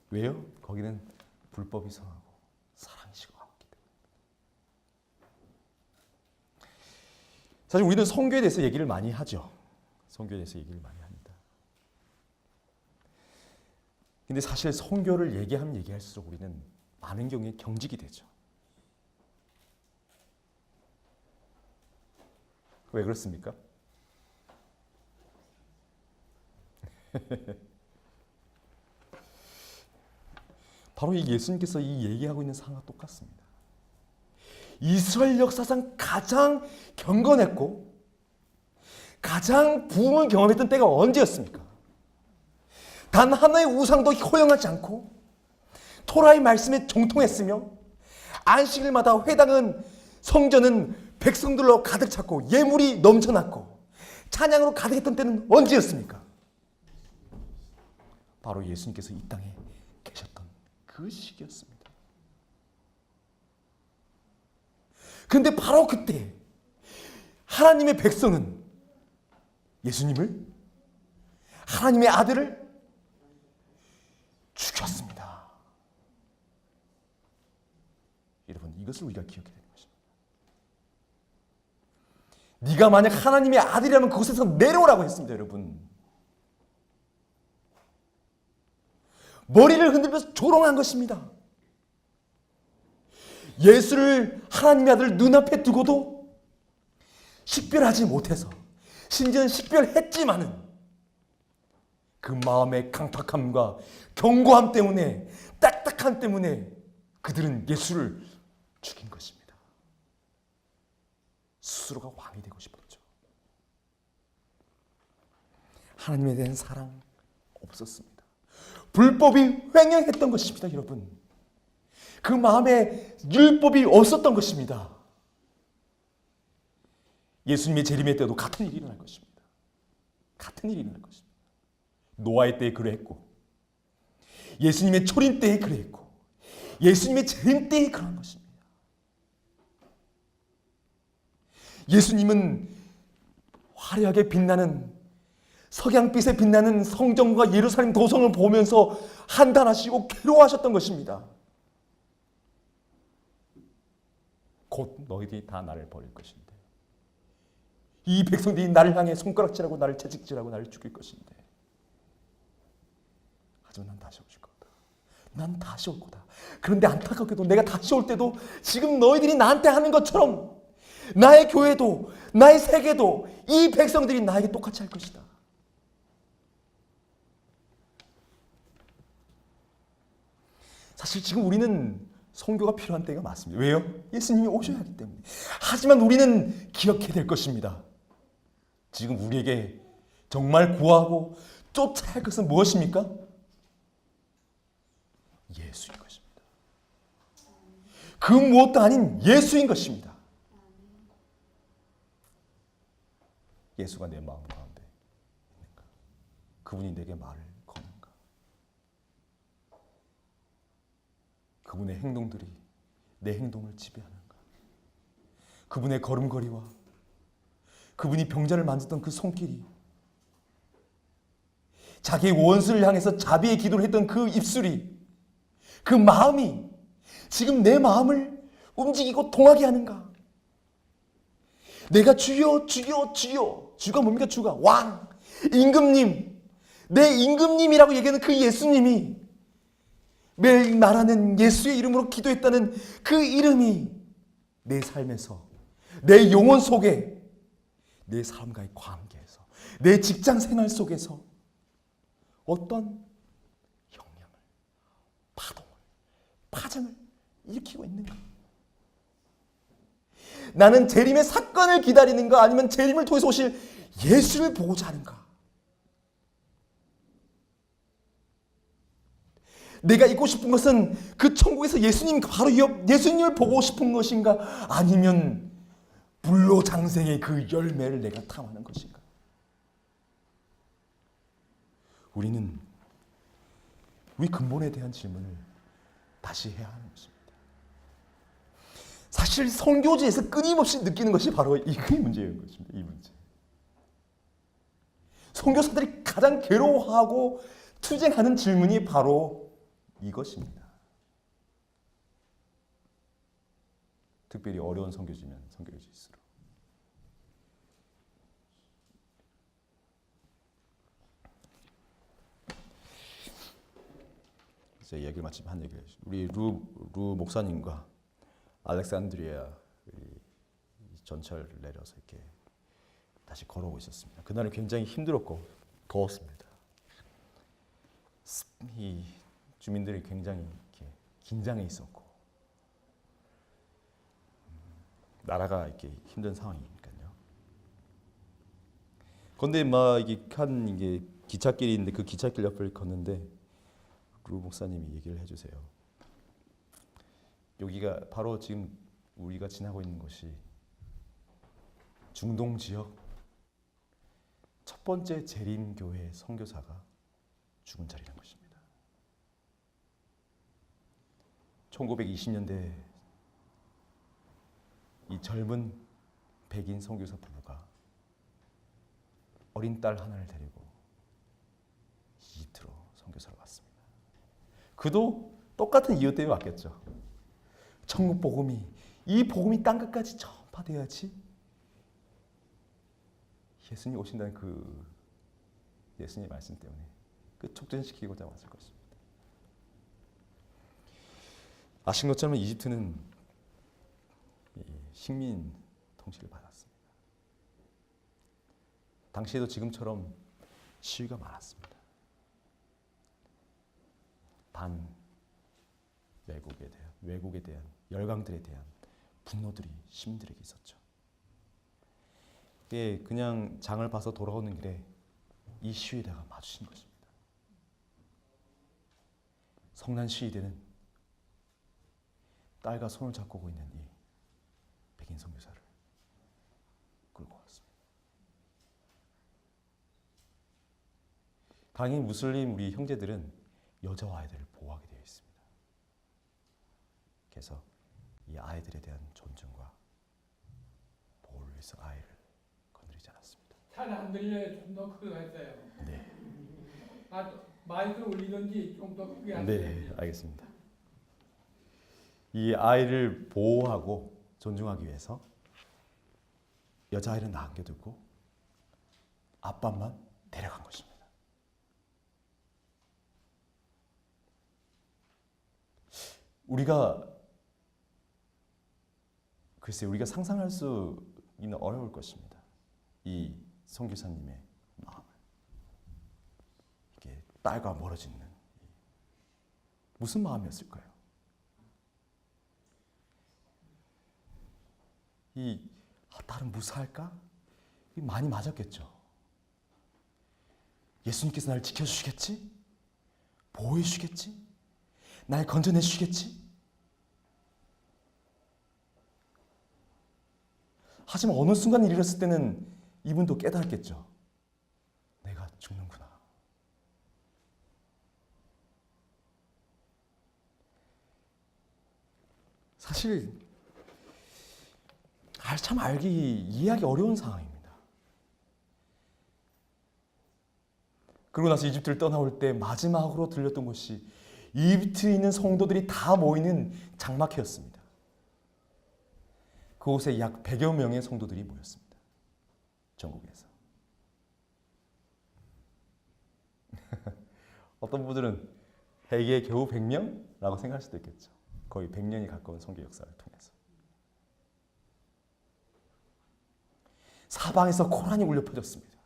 왜요? 거기는 불법이 성하고 사랑이 식어왔기 때문에. 사실 우리는 성교에 대해서 얘기를 많이 하죠. 성교에 대해서 얘기를 많이 합니다. 근데 사실 성교를 얘기하면 얘기할수록 우리는 많은 경우에 경직이 되죠. 왜 그렇습니까? 바로 이 예수님께서 이 얘기하고 있는 상황과 똑같습니다. 이스라엘 역사상 가장 경건했고 가장 부흥을 경험했던 때가 언제였습니까? 단 하나의 우상도 허용하지 않고 토라의 말씀에 정통했으며 안식일마다 회당은 성전은 백성들로 가득 찼고 예물이 넘쳐났고 찬양으로 가득했던 때는 언제였습니까? 바로 예수님께서 이 땅에 계셨던 그 시기였습니다. 그런데 바로 그때 하나님의 백성은 예수님을, 하나님의 아들을 죽였습니다. 여러분, 이것을 우리가 기억해야 되는 것입니다. 네가 만약 하나님의 아들이라면 그곳에서 내려오라고 했습니다. 여러분, 머리를 흔들면서 조롱한 것입니다. 예수를, 하나님의 아들을 눈앞에 두고도 식별하지 못해서, 심지어는 식별했지만은 그 마음의 강팍함과 견고함 때문에, 딱딱함 때문에 그들은 예수를 죽인 것입니다. 스스로가 왕이 되고 싶었죠. 하나님에 대한 사랑 없었습니다. 불법이 횡행했던 것입니다, 여러분. 그 마음에 율법이 없었던 것입니다. 예수님의 재림의 때도 같은 일이 일어날 것입니다. 같은 일이 일어날 것입니다. 노아의 때에 그러했고, 예수님의 초림 때에 그러했고, 예수님의 재림 때에 그러한 것입니다. 예수님은 화려하게 빛나는 석양빛에 빛나는 성전과 예루살렘 도성을 보면서 한탄하시고 괴로워하셨던 것입니다. 곧 너희들이 다 나를 버릴 것인데, 이 백성들이 나를 향해 손가락질하고 나를 채찍질하고 나를 죽일 것인데, 하지만 난 다시 오실 거다. 난 다시 올 거다. 그런데 안타깝게도 내가 다시 올 때도 지금 너희들이 나한테 하는 것처럼 나의 교회도 나의 세계도 이 백성들이 나에게 똑같이 할 것이다. 사실 지금 우리는 선교가 필요한 때가 맞습니다. 왜요? 예수님이 오셔야 하기 때문에. 하지만 우리는 기억해야 될 것입니다. 지금 우리에게 정말 구하고 쫓아야 할 것은 무엇입니까? 예수인 것입니다. 그 무엇도 아닌 예수인 것입니다. 예수가 내 마음 가운데 있는가? 그분이 내게 말을 거는가? 그분의 행동들이 내 행동을 지배하는가? 그분의 걸음걸이와 그분이 병자를 만졌던 그 손길이, 자기의 원수를 향해서 자비의 기도를 했던 그 입술이, 그 마음이 지금 내 마음을 움직이고 통하게 하는가? 내가 주여 주여 주여, 주가 뭡니까? 주가 왕, 임금님, 내 임금님이라고 얘기하는 그 예수님이 매일 말하는 예수의 이름으로 기도했다는 그 이름이 내 삶에서, 내 영혼 속에, 내 사람과의 관계에서, 내 직장 생활 속에서 어떤 영향을, 파동을, 파장을 일으키고 있는가? 나는 재림의 사건을 기다리는가? 아니면 재림을 통해서 오실 예수를 보고자 하는가? 내가 잊고 싶은 것은 그 천국에서 예수님 바로 옆 예수님을 보고 싶은 것인가? 아니면 불로장생의 그 열매를 내가 탐하는 것인가? 우리는 우리 근본에 대한 질문을 다시 해야 하는 것입니다. 사실 선교지에서 끊임없이 느끼는 것이 바로 이 문제인 것입니다. 이 문제. 선교사들이 가장 괴로워하고 투쟁하는 질문이 바로 이것입니다. 특별히 어려운 선교지면 선교지일수록. 제 이야기를 마치면 한 얘기를 해주죠. 우리 루 목사님과 알렉산드리아 전철 내려서 이렇게 다시 걸어오고 있었습니다. 그날은 굉장히 힘들었고 더웠습니다. 이 주민들이 굉장히 이렇게 긴장해 있었고, 나라가 이렇게 힘든 상황이니까요. 그런데 막 이게 기찻길이 있는데 그 기찻길 옆을 걷는데 루 목사님이 얘기를 해주세요. 여기가 바로 지금 우리가 지나고 있는 곳이 중동 지역 첫 번째 재림교회 선교사가 죽은 자리라는 것입니다. 1920년대 이 젊은 백인 선교사 부부가 어린 딸 하나를 데리고 이집트로 선교사로 왔습니다. 그도 똑같은 이유 때문에 왔겠죠. 천국 복음이, 이 복음이 땅끝까지 전파돼야지 예수님 오신다는 그 예수님의 말씀 때문에 그 촉진시키고자 왔을 것입니다. 아신 것처럼 이집트는 식민 통치를 받았습니다. 당시에도 지금처럼 시위가 많았습니다. 반 외국에 대한 열강들에 대한 분노들이 시민들에게 있었죠. 그냥 장을 봐서 돌아오는 길에 이 시위대가 마주친 것입니다. 성난 시위대는 딸과 손을 잡고 오고 있는 이 백인 선교사를 끌고 왔습니다. 당연히 무슬림 우리 형제들은 여자와 아이들을 보호하게 되어 있습니다. 그래서 이 아이들에 대한 존중과 보호를 위해서 아이를 건드리지 않았습니다. 잘 안 들려요. 좀 더 크게 했어요. 네. 마이크를 올리든지 좀 더 크게 하세요. 네, 알겠습니다. 이 아이를 보호하고 존중하기 위해서 여자아이를 남겨두고 아빠만 데려간 것입니다. 우리가 상상할 수는 어려울 것입니다. 이 선교사님의 마음을. 이게 딸과 멀어지는 무슨 마음이었을까요? 딸은 무사할까? 많이 맞았겠죠. 예수님께서 나를 지켜주시겠지? 보호해 주시겠지? 날 건져내 주시겠지? 하지만 어느 순간 일어났을 때는 이분도 깨달았겠죠. 내가 죽는구나. 사실 이해하기 어려운 상황입니다. 그러고 나서 이집트를 떠나올 때 마지막으로 들렸던 곳이 이집트에 있는 성도들이 다 모이는 장막회였습니다. 그곳에 약 100여 명의 성도들이 모였습니다. 전국에서. 어떤 분들은 회개 겨우 100명라고 생각할 수도 있겠죠. 거의 100년이 가까운 선교 역사를 통해서. 사방에서 코란이 울려 퍼졌습니다.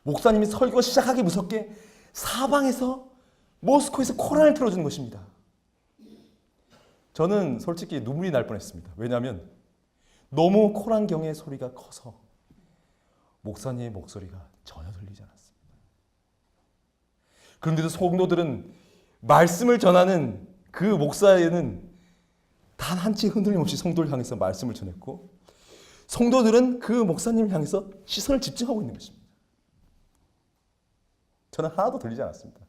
목사님이 설교 시작하기 무섭게 사방에서 모스코에서 코란을 틀어주는 것입니다. 저는 솔직히 눈물이 날 뻔했습니다. 왜냐하면 너무 코란 경의 소리가 커서 목사님의 목소리가 전혀 들리지 않았습니다. 그런데도 성도들은 말씀을 전하는 그 목사에는 단 한 치 흔들림 없이 성도를 향해서 말씀을 전했고, 성도들은 그 목사님을 향해서 시선을 집중하고 있는 것입니다. 저는 하나도 들리지 않았습니다.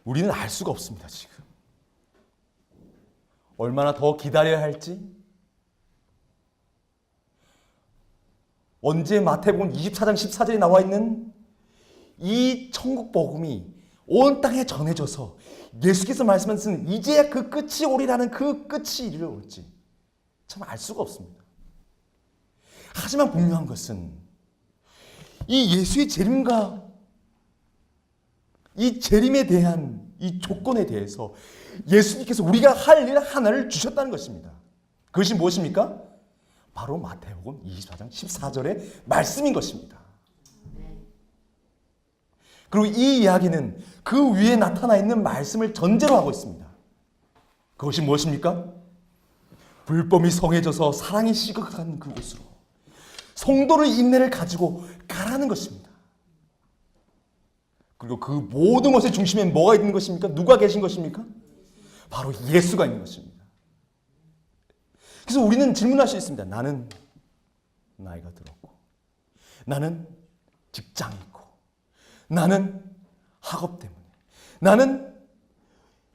우리는 알 수가 없습니다, 지금. 얼마나 더 기다려야 할지, 언제 마태복음 24장 14절에 나와 있는 이 천국 복음이 온 땅에 전해져서 예수께서 말씀하신 이제야 그 끝이 오리라는 그 끝이 이르러올지 참 알 수가 없습니다. 하지만 분명한 것은 이 예수의 재림과 이 재림에 대한 이 조건에 대해서 예수님께서 우리가 할 일 하나를 주셨다는 것입니다. 그것이 무엇입니까? 바로 마태복음 24장 14절의 말씀인 것입니다. 그리고 이 이야기는 그 위에 나타나 있는 말씀을 전제로 하고 있습니다. 그것이 무엇입니까? 불법이 성해져서 사랑이 시극한 그곳으로 성도를 인내를 가지고 가라는 것입니다. 그리고 그 모든 것의 중심에 뭐가 있는 것입니까? 누가 계신 것입니까? 바로 예수가 있는 것입니다. 그래서 우리는 질문할 수 있습니다. 나는 나이가 들었고, 나는 직장이 있고, 나는 학업 때문에, 나는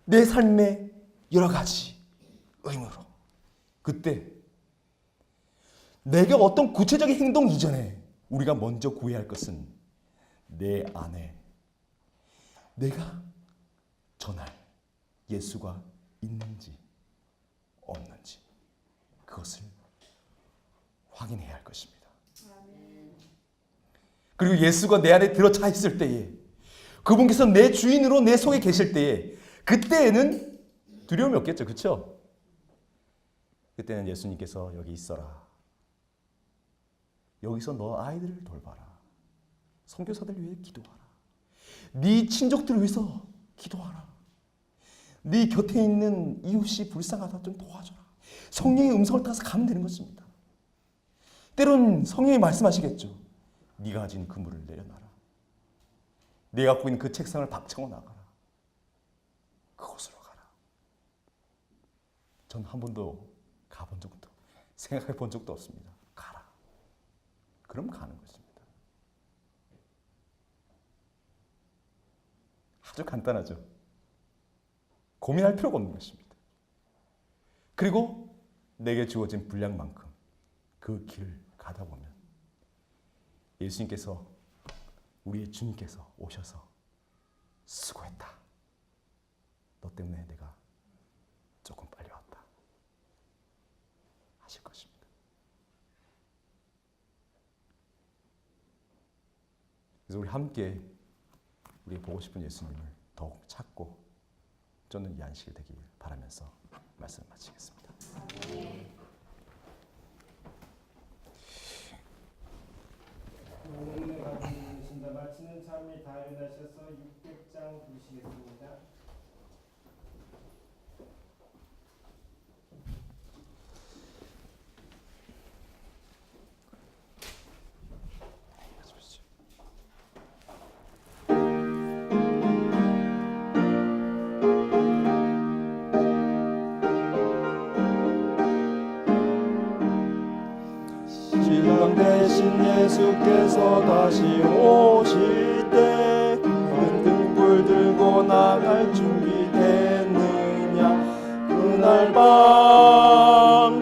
내 삶의 여러 가지 의무로. 그때 내가 어떤 구체적인 행동 이전에 우리가 먼저 구해야 할 것은 내 안에 내가 전할 예수가 있는지 없는지 그것을 확인해야 할 것입니다. 그리고 예수가 내 안에 들어차 있을 때에, 그분께서 내 주인으로 내 속에 계실 때에, 그때에는 두려움이 없겠죠. 그렇죠? 그때는 예수님께서 여기 있어라. 여기서 너 아이들을 돌봐라. 선교사들 위해 기도하라. 네 친족들을 위해서 기도하라. 네 곁에 있는 이웃이 불쌍하다 좀 도와줘라. 성령의 음성을 따라서 가면 되는 것입니다. 때론 성령이 말씀하시겠죠. 네가 가진 그물을 내려놔라. 네가 갖고 있는 그 책상을 박차고 나가라. 그곳으로 가라. 전 한 번도 가본 적도 생각해 본 적도 없습니다. 가라. 그럼 가는 것입니다. 아주 간단하죠. 고민할 필요가 없는 것입니다. 그리고 내게 주어진 분량만큼 그 길을 가다 보면 예수님께서, 우리의 주님께서 오셔서 수고했다. 너 때문에 내가 조금 빨리 왔다. 하실 것입니다. 그래서 우리 함께 우리 보고 싶은 예수님을 더욱 찾고 쫓는 이 안식이 되길 바라면서 말씀을 마치겠습니다. 오늘 가지고 계신다. 마치는 참이 다 일어나셔서 600장 부르시겠습니다. 신랑 대신 예수께서 다시 오실 때 큰 등불 들고 나갈 준비 됐느냐. 그날 밤에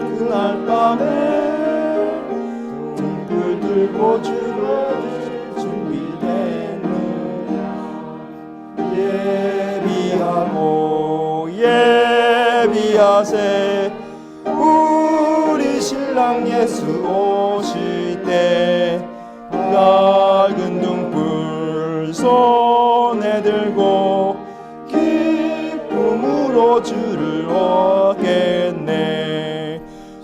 등불 들고 주를 준비 됐느냐. 예비하세 우리 신랑 예수 오실 때 밝은 등불 손에 들고 기쁨으로 주를 얻겠네.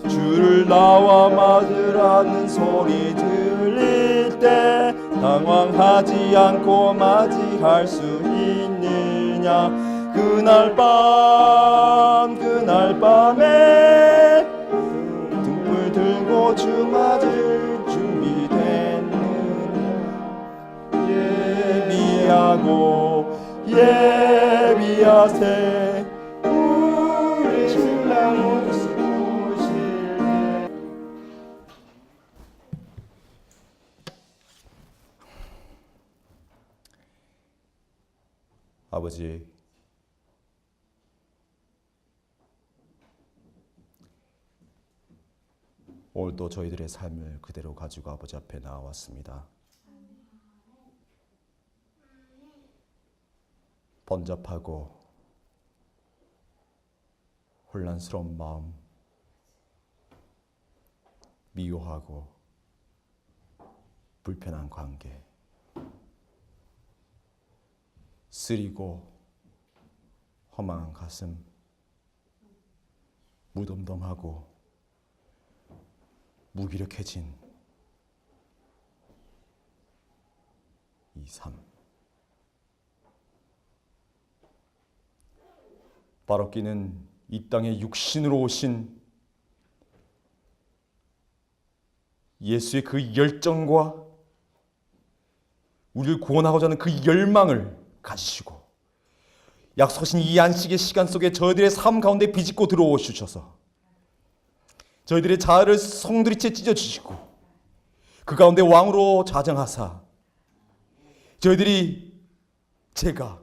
주를 나와 맞으라는 소리 들릴 때 당황하지 않고 맞이할 수 있느냐. 그날 밤에 등불 들고 주 맞을 준비됐느냐. 예비하세 우리 신랑 오실 때. 아버지, 오늘도 저희들의 삶을 그대로 가지고 아버지 앞에 나와왔습니다. 번잡하고 혼란스러운 마음, 미워하고 불편한 관계, 쓰리고 허망한 가슴, 무덤덤하고 무기력해진 이 삶, 바로끼는 이 땅에 육신으로 오신 예수의 그 열정과 우리를 구원하고자 하는 그 열망을 가지시고 약속하신 이 안식의 시간 속에 저희들의 삶 가운데 비집고 들어오셔서 저희들의 자아를 송두리째 찢어주시고 그 가운데 왕으로 좌정하사 저희들이 제가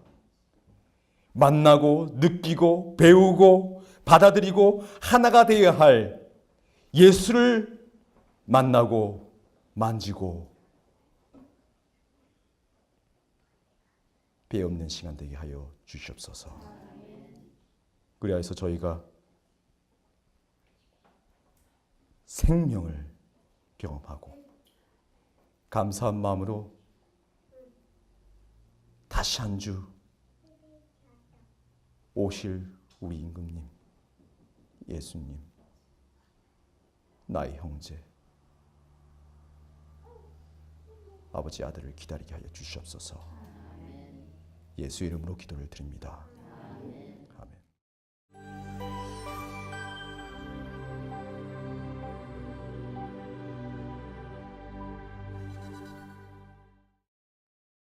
만나고 느끼고 배우고 받아들이고 하나가 되어야 할 예수를 만나고 만지고 배없는 시간 되게 하여 주시옵소서. 그리하여서 저희가 생명을 경험하고 감사한 마음으로 다시 한 주 오실 우리 임금님, 예수님, 나의 형제, 아버지 아들을 기다리게 하여 주시옵소서. 예수 이름으로 기도를 드립니다.